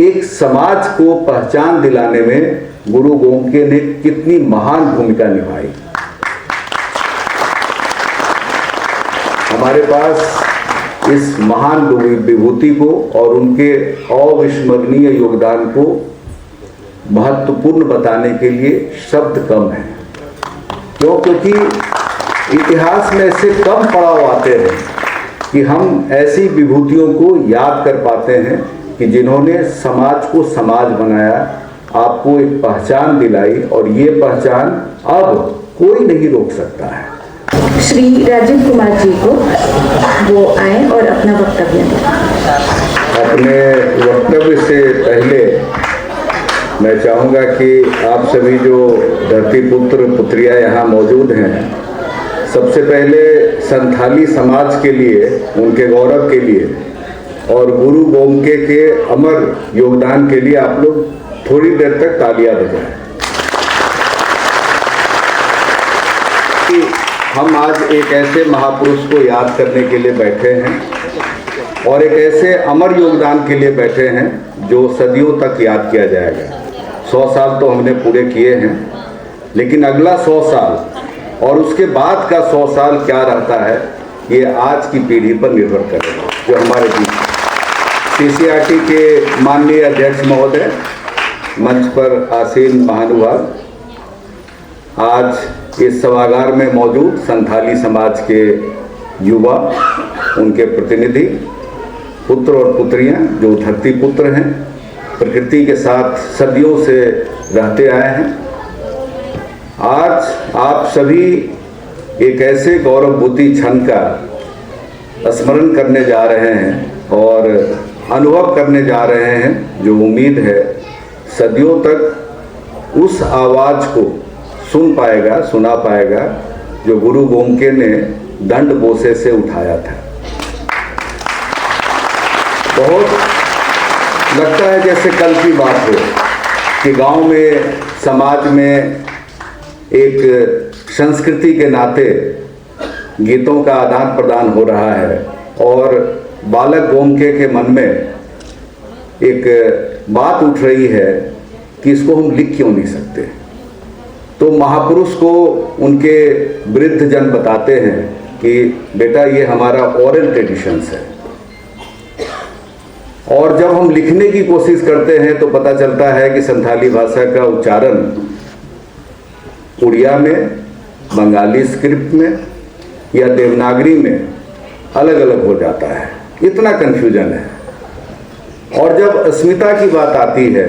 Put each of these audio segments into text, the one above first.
एक समाज को पहचान दिलाने में गुरु गोमके ने कितनी महान भूमिका निभाई। हमारे पास इस महान विभूति को और उनके अविस्मरणीय योगदान को महत्वपूर्ण बताने के लिए शब्द कम है। क्योंकि इतिहास में ऐसे कम पड़ाव आते हैं कि हम ऐसी विभूतियों को याद कर पाते हैं कि जिन्होंने समाज को समाज बनाया, आपको एक पहचान दिलाई, और ये पहचान अब कोई नहीं रोक सकता है। श्री राजीव कुमार जी को वो आए और अपना वक्तव्य दें। अपने वक्तव्य से पहले मैं चाहूँगा कि आप सभी जो धरती पुत्र पुत्रियाँ यहाँ मौजूद हैं, सबसे पहले संथाली समाज के लिए, उनके गौरव के लिए और गुरु गोमके के अमर योगदान के लिए आप लोग थोड़ी देर तक तालियां बजाएं। हम आज एक ऐसे महापुरुष को याद करने के लिए बैठे हैं और एक ऐसे अमर योगदान के लिए बैठे हैं जो सदियों तक याद किया जाएगा। 100 साल तो हमने पूरे किए हैं, लेकिन अगला 100 साल और उसके बाद का 100 साल क्या रहता है, ये आज की पीढ़ी पर निर्भर करेगा। जो हमारे बीच CCRT के माननीय अध्यक्ष महोदय, मंच पर आसीन महानुभाव, आज इस सभागार में मौजूद संथाली समाज के युवा, उनके प्रतिनिधि, पुत्र और पुत्रियां जो धरती पुत्र हैं, प्रकृति के साथ सदियों से रहते आए हैं, आज आप सभी एक ऐसे गौरवभूति क्षण का स्मरण करने जा रहे हैं और अनुभव करने जा रहे हैं जो उम्मीद है सदियों तक उस आवाज़ को सुना पाएगा जो गुरु गोमके ने दंड बोसे से उठाया था। बहुत लगता है जैसे कल की बात हो कि गांव में, समाज में एक संस्कृति के नाते गीतों का आदान प्रदान हो रहा है और बालक गोमके के मन में एक बात उठ रही है कि इसको हम लिख क्यों नहीं सकते। तो महापुरुष को उनके वृद्ध जन बताते हैं कि बेटा ये हमारा ओरल ट्रेडिशंस है, और जब हम लिखने की कोशिश करते हैं तो पता चलता है कि संथाली भाषा का उच्चारण उड़िया में, बंगाली स्क्रिप्ट में या देवनागरी में अलग अलग हो जाता है। इतना कन्फ्यूजन है। और जब अस्मिता की बात आती है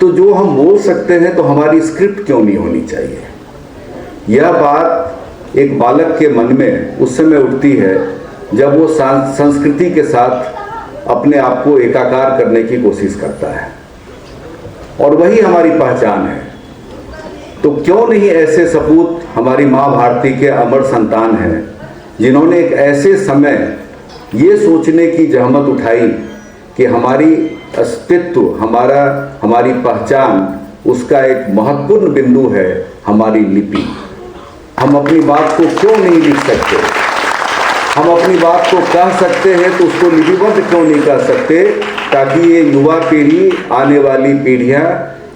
तो जो हम बोल सकते हैं तो हमारी स्क्रिप्ट क्यों नहीं होनी चाहिए। यह बात एक बालक के मन में उस समय उठती है जब वो संस्कृति के साथ अपने आप को एकाकार करने की कोशिश करता है, और वही हमारी पहचान है। तो क्यों नहीं ऐसे सपूत हमारी माँ भारती के अमर संतान हैं जिन्होंने एक ऐसे समय ये सोचने की जहमत उठाई कि हमारी अस्तित्व, हमारी पहचान, उसका एक महत्वपूर्ण बिंदु है हमारी लिपि। हम अपनी बात को क्यों नहीं लिख सकते? हम अपनी बात को कह सकते हैं तो उसको लिपिबद्ध क्यों नहीं कर सकते, ताकि ये युवा पीढ़ी, आने वाली पीढ़ियाँ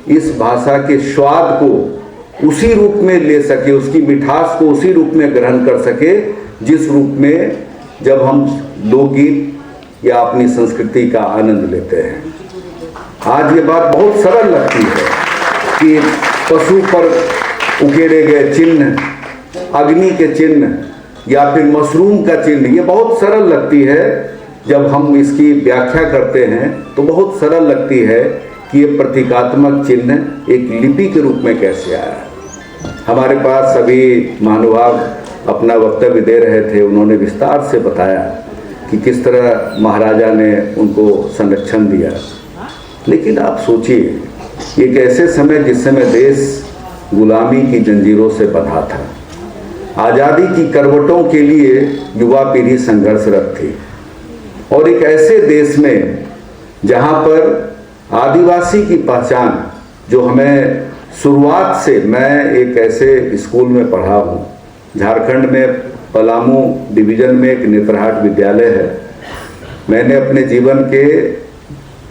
इस भाषा के स्वाद को उसी रूप में ले सके, उसकी मिठास को उसी रूप में ग्रहण कर सके जिस रूप में जब हम लोकगीत या अपनी संस्कृति का आनंद लेते हैं। आज ये बात बहुत सरल लगती है कि पशु पर उकेरे गए चिन्ह, अग्नि के चिन्ह या फिर मशरूम का चिन्ह, ये बहुत सरल लगती है। जब हम इसकी व्याख्या करते हैं तो बहुत सरल लगती है कि ये प्रतीकात्मक चिन्ह एक लिपि के रूप में कैसे आया। हमारे पास सभी महानुभाव अपना वक्तव्य दे रहे थे, उन्होंने विस्तार से बताया कि किस तरह महाराजा ने उनको संरक्षण दिया। लेकिन आप सोचिए, एक ऐसे समय जिस समय देश गुलामी की जंजीरों से बंधा था, आज़ादी की करवटों के लिए युवा पीढ़ी संघर्षरत थी, और एक ऐसे देश में जहाँ पर आदिवासी की पहचान, जो हमें शुरुआत से, मैं एक ऐसे स्कूल में पढ़ा हूँ, झारखंड में पलामू डिवीज़न में एक नेत्रहाट विद्यालय है। मैंने अपने जीवन के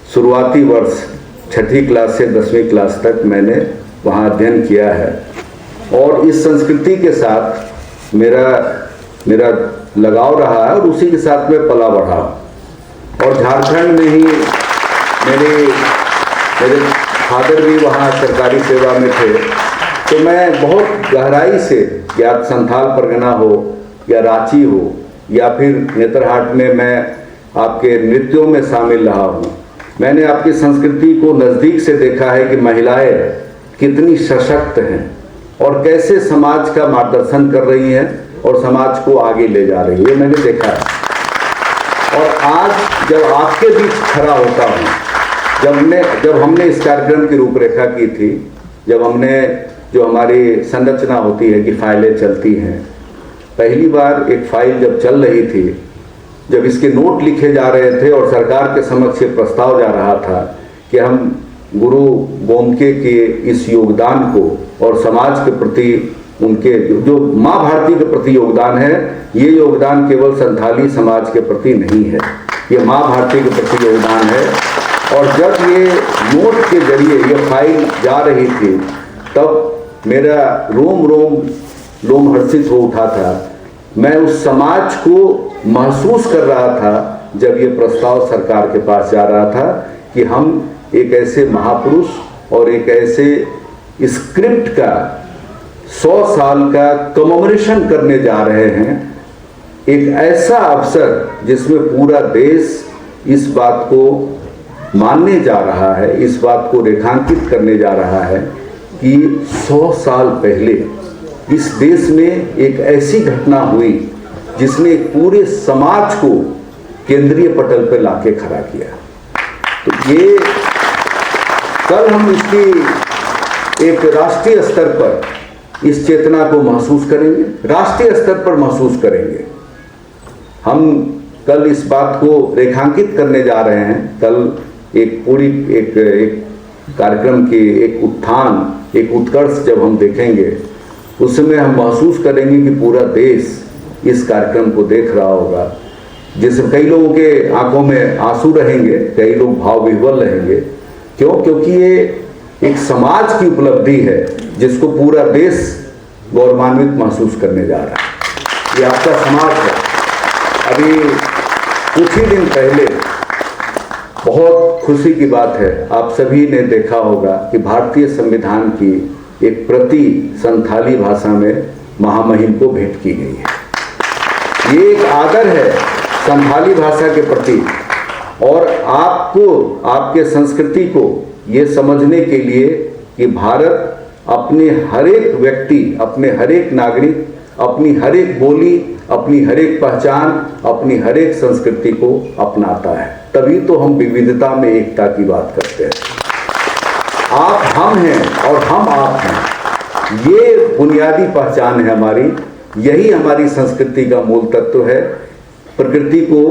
शुरुआती वर्ष 6ठी क्लास से 10वीं क्लास तक मैंने वहाँ अध्ययन किया है और इस संस्कृति के साथ मेरा लगाव रहा है और उसी के साथ मैं पला बढ़ा और झारखंड में ही मेरे फादर भी वहाँ सरकारी सेवा में थे, तो मैं बहुत गहराई से, या संथाल परगना हो या रांची हो या फिर नेतरहाट में मैं आपके नृत्यों में शामिल रहा हूँ। मैंने आपकी संस्कृति को नज़दीक से देखा है कि महिलाएं कितनी सशक्त हैं और कैसे समाज का मार्गदर्शन कर रही हैं और समाज को आगे ले जा रही है, मैंने देखा है। और आज जब आपके बीच खड़ा होता हूँ, जब हमने इस कार्यक्रम की रूपरेखा की थी, जब हमने जो हमारी संरचना होती है कि फाइलें चलती हैं, पहली बार एक फाइल जब चल रही थी, जब इसके नोट लिखे जा रहे थे और सरकार के समक्ष ये प्रस्ताव जा रहा था कि हम गुरु गोमके के इस योगदान को और समाज के प्रति उनके जो माँ भारती के प्रति योगदान है, ये योगदान केवल संथाली समाज के प्रति नहीं है, ये माँ भारती के प्रति योगदान है। और जब ये नोट के जरिए ये फाइल जा रही थी, तब मेरा रोम हर्षित हो उठा था। मैं उस समाज को महसूस कर रहा था जब ये प्रस्ताव सरकार के पास जा रहा था कि हम एक ऐसे महापुरुष और एक ऐसे स्क्रिप्ट का 100 साल का कमेमोरेशन करने जा रहे हैं, एक ऐसा अवसर जिसमें पूरा देश इस बात को मानने जा रहा है, इस बात को रेखांकित करने जा रहा है कि 100 साल पहले इस देश में एक ऐसी घटना हुई जिसने पूरे समाज को केंद्रीय पटल पर लाके खड़ा किया। तो ये कल हम इसकी एक राष्ट्रीय स्तर पर इस चेतना को महसूस करेंगे, राष्ट्रीय स्तर पर महसूस करेंगे। हम कल इस बात को रेखांकित करने जा रहे हैं। कल एक पूरी एक कार्यक्रम की एक उत्थान, एक उत्कर्ष जब हम देखेंगे, उस समय हम महसूस करेंगे कि पूरा देश इस कार्यक्रम को देख रहा होगा, जिससे कई लोगों के आंखों में आंसू रहेंगे, कई लोग भाव विह्वल रहेंगे। क्यों? क्योंकि ये एक समाज की उपलब्धि है जिसको पूरा देश गौरवान्वित महसूस करने जा रहा है। ये आपका समाज है। अभी कुछ ही दिन पहले बहुत खुशी की बात है, आप सभी ने देखा होगा कि भारतीय संविधान की एक प्रति संथाली भाषा में महामहिम को भेंट की गई है। ये एक आदर है संथाली भाषा के प्रति और आपको, आपके संस्कृति को ये समझने के लिए कि भारत अपने हर एक व्यक्ति, अपने हर एक नागरिक, अपनी हर एक बोली, अपनी हर एक पहचान, अपनी हर एक संस्कृति को अपनाता है। तभी तो हम विविधता में एकता की बात करते हैं। आप हम हैं और हम आप हैं, ये बुनियादी पहचान है हमारी। यही हमारी संस्कृति का मूल तत्व है। प्रकृति को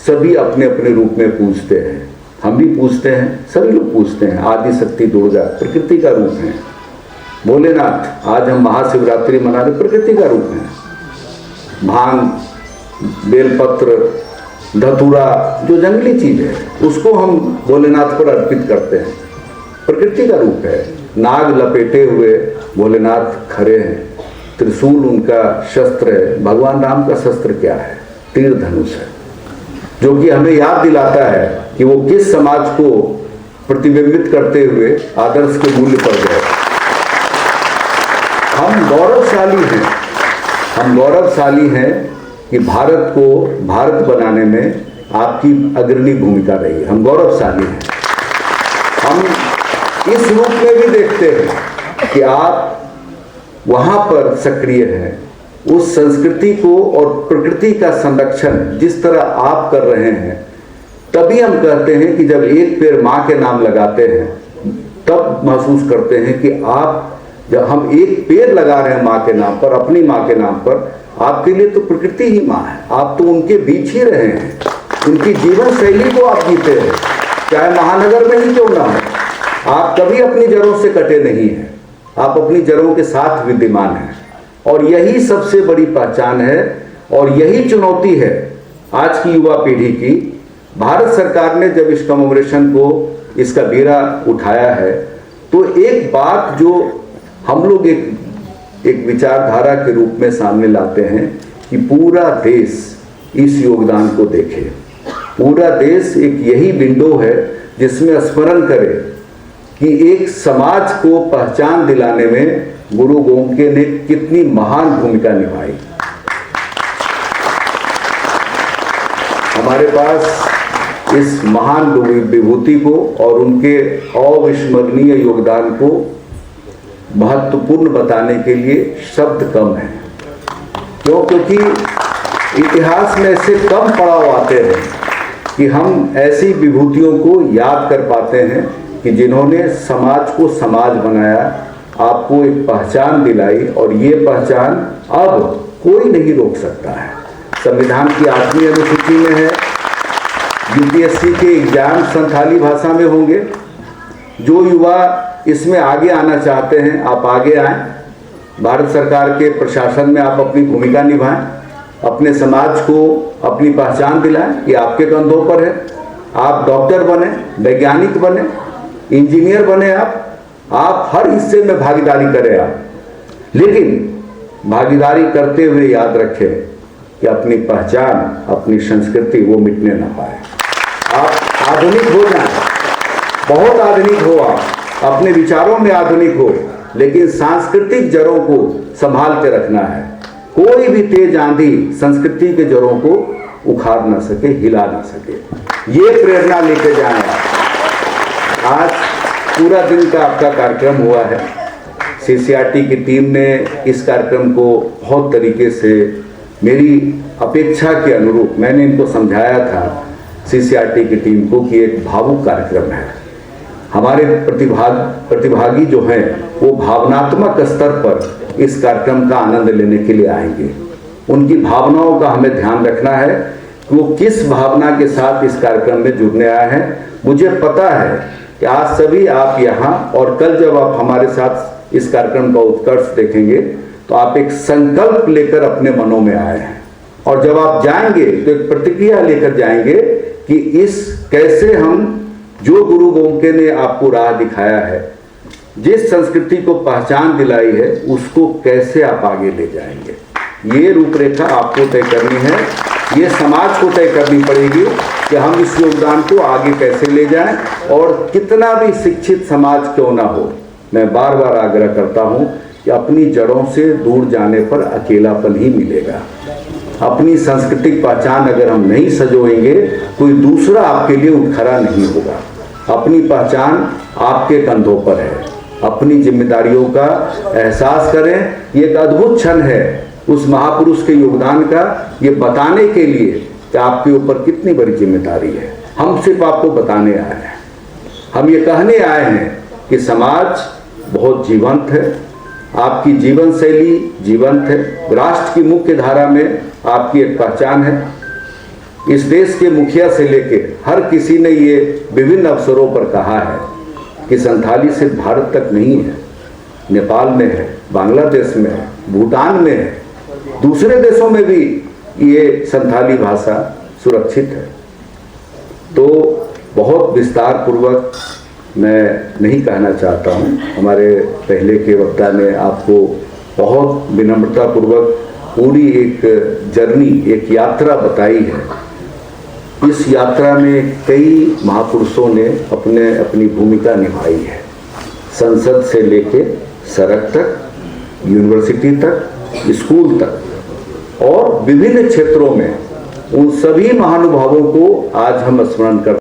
सभी अपने अपने रूप में पूजते हैं, हम भी पूजते हैं, सभी लोग पूजते हैं। आदि शक्ति दुर्गा प्रकृति का रूप है। भोलेनाथ, आज हम महाशिवरात्रि मना रहे, प्रकृति का रूप है। भांग, बेलपत्र, धतूरा, जो जंगली चीज है, उसको हम भोलेनाथ पर अर्पित करते हैं, प्रकृति का रूप है। नाग लपेटे हुए भोलेनाथ खड़े हैं, त्रिशूल उनका शस्त्र है। भगवान राम का शस्त्र क्या है? तीर धनुष है, जो कि हमें याद दिलाता है कि वो किस समाज को प्रतिबिंबित करते हुए आदर्श के मूल्य पर गए। हम गौरवशाली हैं कि भारत को भारत बनाने में आपकी अग्रणी भूमिका रही है। हम गौरवशाली हैं। हम इस रूप में भी देखते हैं कि आप वहाँ पर सक्रिय हैं। उस संस्कृति को और प्रकृति का संरक्षण जिस तरह आप कर रहे हैं, तभी हम कहते हैं कि जब एक पेड़ माँ के नाम लगाते हैं, तब महसूस करते हैं कि आप, जब हम एक पेड़ लगा रहे हैं माँ के नाम पर, अपनी माँ के नाम पर, आपके लिए तो प्रकृति ही माँ है। आप तो उनके बीच ही रहे हैं, उनकी जीवन शैली को आप जीते हैं, चाहे महानगर में ही क्यों ना हो। आप कभी अपनी जड़ों से कटे नहीं हैं, आप अपनी जड़ों के साथ विद्यमान हैं। और यही सबसे बड़ी पहचान है और यही चुनौती है आज की युवा पीढ़ी की भारत सरकार ने जब इस कमेमोरेशन को, इसका बीड़ा उठाया है, तो एक बात जो हम लोग एक विचारधारा के रूप में सामने लाते हैं कि पूरा देश इस योगदान को देखे। पूरा देश एक यही विंडो है जिसमें स्मरण करे कि एक समाज को पहचान दिलाने में गुरु गोमके ने कितनी महान भूमिका निभाई। हमारे पास इस महान विभूति को और उनके अविस्मरणीय योगदान को महत्वपूर्ण बताने के लिए शब्द कम है। क्योंकि इतिहास में ऐसे कम पड़ाव आते हैं कि हम ऐसी विभूतियों को याद कर पाते हैं कि जिन्होंने समाज को समाज बनाया, आपको एक पहचान दिलाई, और ये पहचान अब कोई नहीं रोक सकता है। संविधान की 8वीं अनुसूची में है, यूपीएससी के एग्जाम संथाली भाषा में होंगे। जो युवा इसमें आगे आना चाहते हैं, आप आगे आएं। भारत सरकार के प्रशासन में आप अपनी भूमिका निभाएं, अपने समाज को अपनी पहचान दिलाएं, ये आपके कंधों पर है। आप डॉक्टर बने, वैज्ञानिक बने, इंजीनियर बने, आप हर हिस्से में भागीदारी करें आप। लेकिन भागीदारी करते हुए याद रखें कि अपनी पहचान, अपनी संस्कृति वो मिटने ना पाए। आप आधुनिक हो जाएं, बहुत आधुनिक हो, आप अपने विचारों में आधुनिक हो, लेकिन सांस्कृतिक जड़ों को संभाल के रखना है। कोई भी तेज आंधी संस्कृति के जड़ों को उखाड़ ना सके, हिला ना सके। ये प्रेरणा लेके जाएं। आज पूरा दिन का आपका कार्यक्रम हुआ है। सीसीआरटी की टीम ने इस कार्यक्रम को बहुत तरीके से, मेरी अपेक्षा के अनुरूप, मैंने इनको समझाया था सीसीआरटी की टीम को कि एक भावुक कार्यक्रम है। हमारे प्रतिभागी जो हैं वो भावनात्मक स्तर पर इस कार्यक्रम का आनंद लेने के लिए आएंगे। उनकी भावनाओं का हमें ध्यान रखना है कि वो किस भावना के साथ इस कार्यक्रम में जुड़ने आए हैं। मुझे पता है कि आज सभी आप यहाँ, और कल जब आप हमारे साथ इस कार्यक्रम का उत्कर्ष देखेंगे तो आप एक संकल्प लेकर अपने मनों में आए हैं, और जब आप जाएंगे तो एक प्रतिक्रिया लेकर जाएंगे कि इस कैसे हम, जो गुरु गोमके ने आपको राह दिखाया है, जिस संस्कृति को पहचान दिलाई है, उसको कैसे आप आगे ले जाएंगे। ये रूपरेखा आपको तय करनी है, ये समाज को तय करनी पड़ेगी कि हम इस योगदान को आगे कैसे ले जाएं। और कितना भी शिक्षित समाज क्यों ना हो, मैं बार बार आग्रह करता हूं कि अपनी जड़ों से दूर जाने पर अकेलापन ही मिलेगा। अपनी सांस्कृतिक पहचान अगर हम नहीं सजोएंगे, कोई दूसरा आपके लिए उठ खड़ा नहीं होगा। अपनी पहचान आपके कंधों पर है। अपनी जिम्मेदारियों का एहसास करें। ये एक अद्भुत क्षण है उस महापुरुष के योगदान का, ये बताने के लिए कि आपके ऊपर कितनी बड़ी जिम्मेदारी है। हम सिर्फ आपको बताने आए हैं, हम ये कहने आए हैं कि समाज बहुत जीवंत है, आपकी जीवन शैली जीवंत है, राष्ट्र की मुख्य धारा में आपकी एक पहचान है। इस देश के मुखिया से लेके हर किसी ने ये विभिन्न अवसरों पर कहा है कि संथाली सिर्फ भारत तक नहीं है, नेपाल में है, बांग्लादेश में है, भूटान में है, दूसरे देशों में भी ये संथाली भाषा सुरक्षित है। तो बहुत विस्तार पूर्वक मैं नहीं कहना चाहता हूँ। हमारे पहले के वक्ता ने आपको बहुत विनम्रता पूर्वक पूरी एक जर्नी, एक यात्रा बताई है। इस यात्रा में कई महापुरुषों ने अपनी भूमिका निभाई है, संसद से लेके सड़क तक, यूनिवर्सिटी तक, स्कूल तक, और विभिन्न क्षेत्रों में उन सभी महानुभावों को आज हम स्मरण करते